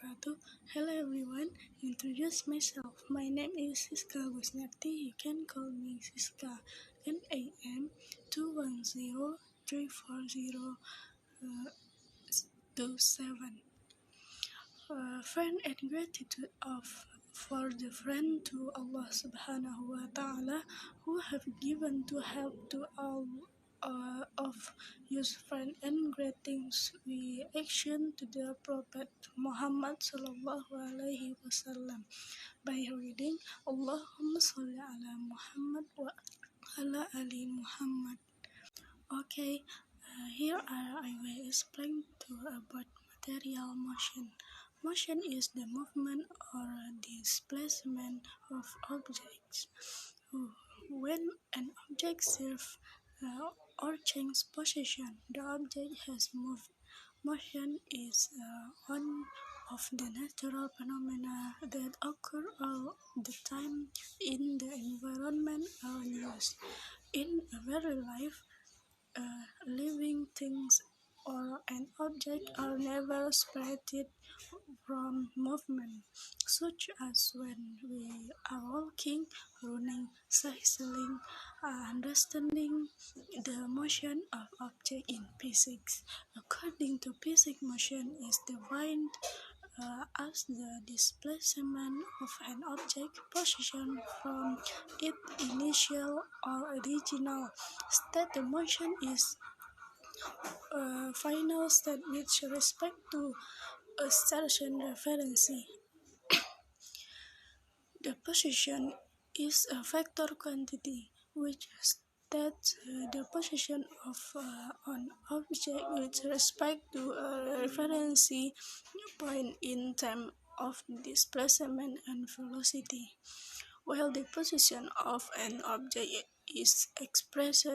wabarakatuh. Hello everyone, introduce myself. My name is Siska Gusnarti. You can call me Siska. NAM 210-340-27. Friend and gratitude for the friend to Allah Subhanahu wa Ta'ala who have given to help to all of his friend, and greetings we action to the Prophet Muhammad Sallallahu Alaihi Wasallam by reading Allahumma salli ala Muhammad wa ala ali Muhammad. Okay, I will explain to about material motion. Motion is the movement or displacement of objects. When an object shifts or changes position, the object has moved. Motion is one of the natural phenomena that occur all the time in the environment around us. In everyday life, living things or an object are never separated from movement, such as when we are walking, running, cycling, understanding the motion of object in physics. According to physics, motion is defined as the displacement of an object position from its initial or original state. The motion is final state with respect to a certain reference. The position is a vector quantity which states the position of an object with respect to a reference point in time of displacement and velocity, while the position of an object is expressed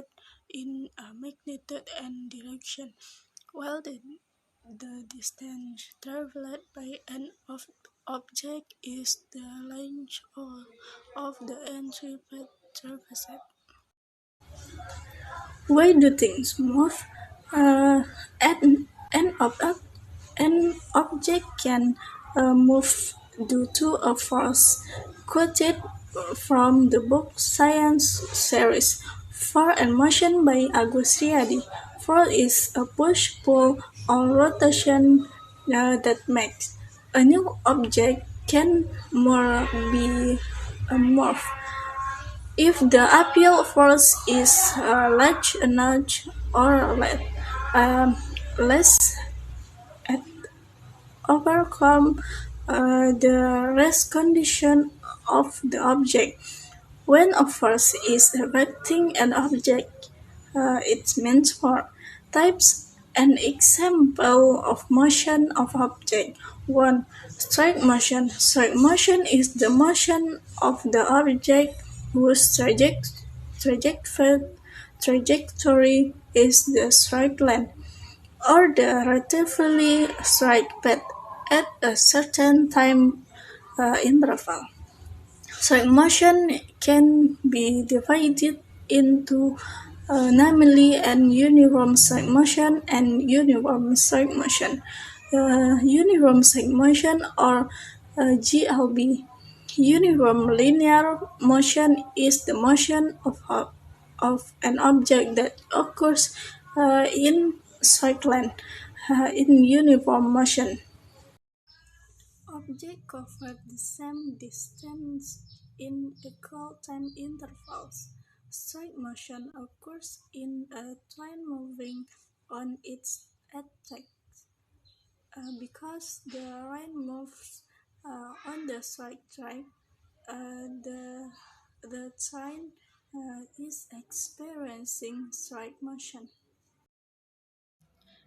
in magnitude and direction, while the distance traveled by an object is the length of the entry path traversed. Why do things move? An, ob- an object can move due to a force. Quoted from the book Science Series. Force and Motion by Agus Riyadi. Force is a push, pull, or rotation that makes a new object can more be morph. If the appeal force is large enough or less, it overcome the rest condition of the object. When a force is affecting an object, it means for types. An example of motion of object. 1. Strike motion. Strike motion is the motion of the object whose trajectory is the strike length, or the relatively strike path at a certain time interval. Strike motion can be divided into namely and uniform strike motion and uniform strike motion. Uniform strike motion or GLB. Uniform linear motion is the motion of an object that occurs in straight line in uniform motion. Objects cover the same distance in equal time intervals. Straight motion occurs in a train moving on its axis. Because the train moves on the straight track, the train is experiencing straight motion.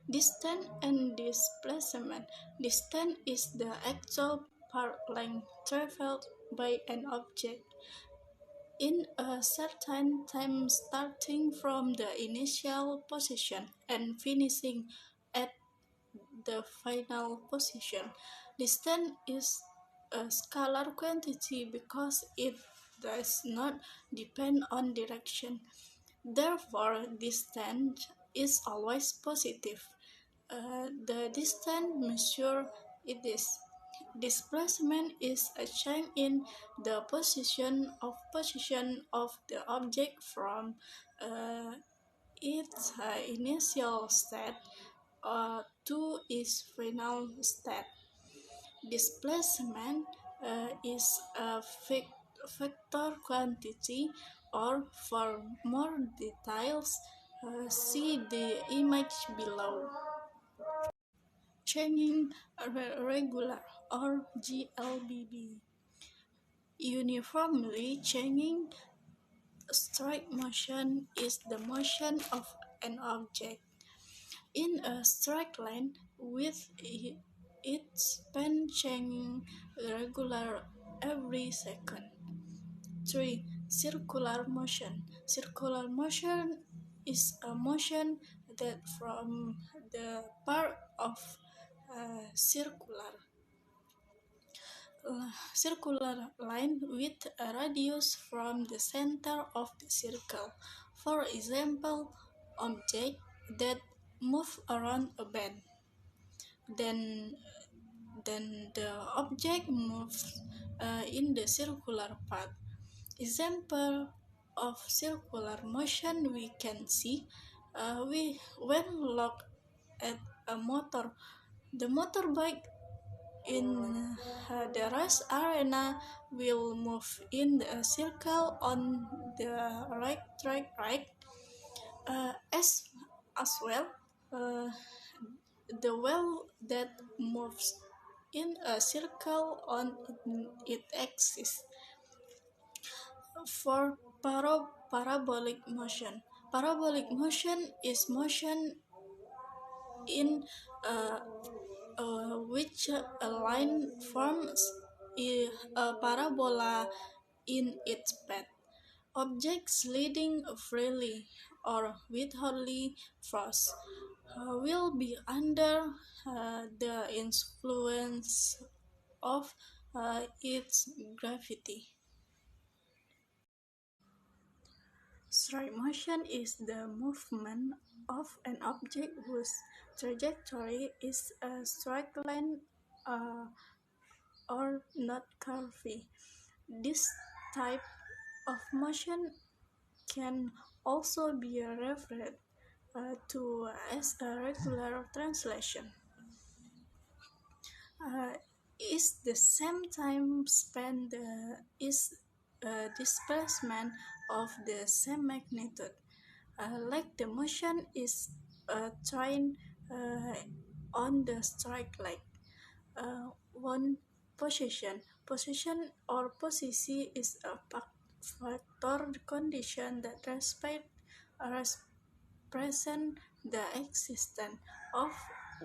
Distance and displacement. Distance is the actual path length traveled by an object in a certain time, starting from the initial position and finishing at the final position. Distance is a scalar quantity because it does not depend on direction. Therefore, distance is always positive. The distance measured it is. Displacement is a change in the position of the object from uh, its initial state to its final state. Displacement is a vector quantity, or for more details, see the image below. Changing regular, or GLBB. Uniformly changing straight motion is the motion of an object in a straight line with its span changing regular every second. 3. Circular motion. Circular motion is a motion that from the part of circular line with a radius from the center of the circle. For example, object that move around a bend. Then, then the object moves in the circular path. Example of circular motion we can see when looked at a motor. The motorbike in the race arena will move in a circle on the right track, right? As well, uh, the wheel that moves in a circle on its axis. For parabolic motion. Parabolic motion is motion in which a line forms a parabola in its path. Objects sliding freely or without force will be under the influence of its gravity. Straight motion is the movement of an object whose trajectory is a straight line uh, or not curvy. This type of motion can also be referred to as a regular translation. Is the same time span is displacement of the same magnitude. Like the motion is a train on the straight line. One position. Position or position is a factor condition that represent the existence of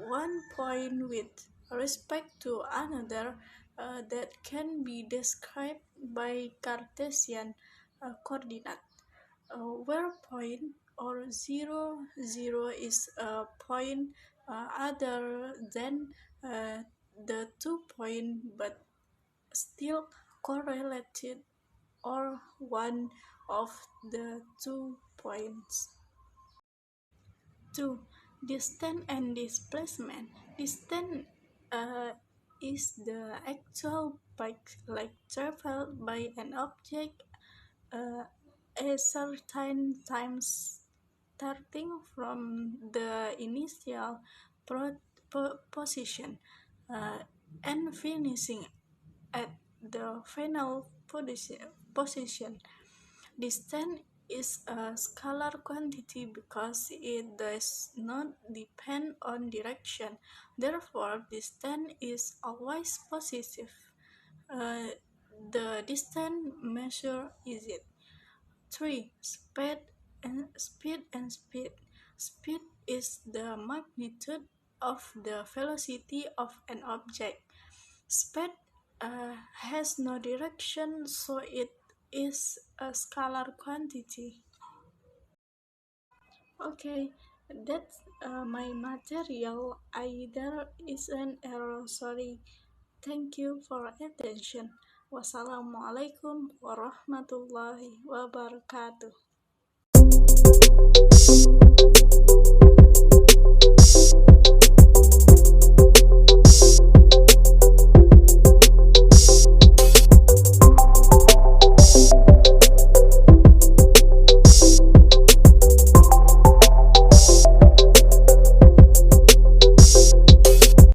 one point with respect to another that can be described by Cartesian coordinate, where point or 0 is a point other than the 2 points but still correlated, or one of the 2 points. 2. Distance and displacement. Distance is the actual bike like travel by an object a certain time starting from the initial position uh, and finishing at the final position. Distance is a scalar quantity because it does not depend on direction. Therefore, distance is always positive. Uh, the distance measure is it. 3. Speed. Speed is the magnitude of the velocity of an object. Speed has no direction, so it is a scalar quantity. Okay, that's my material. There is an error, sorry. Thank you for attention. Wassalamualaikum warahmatullahi wabarakatuh.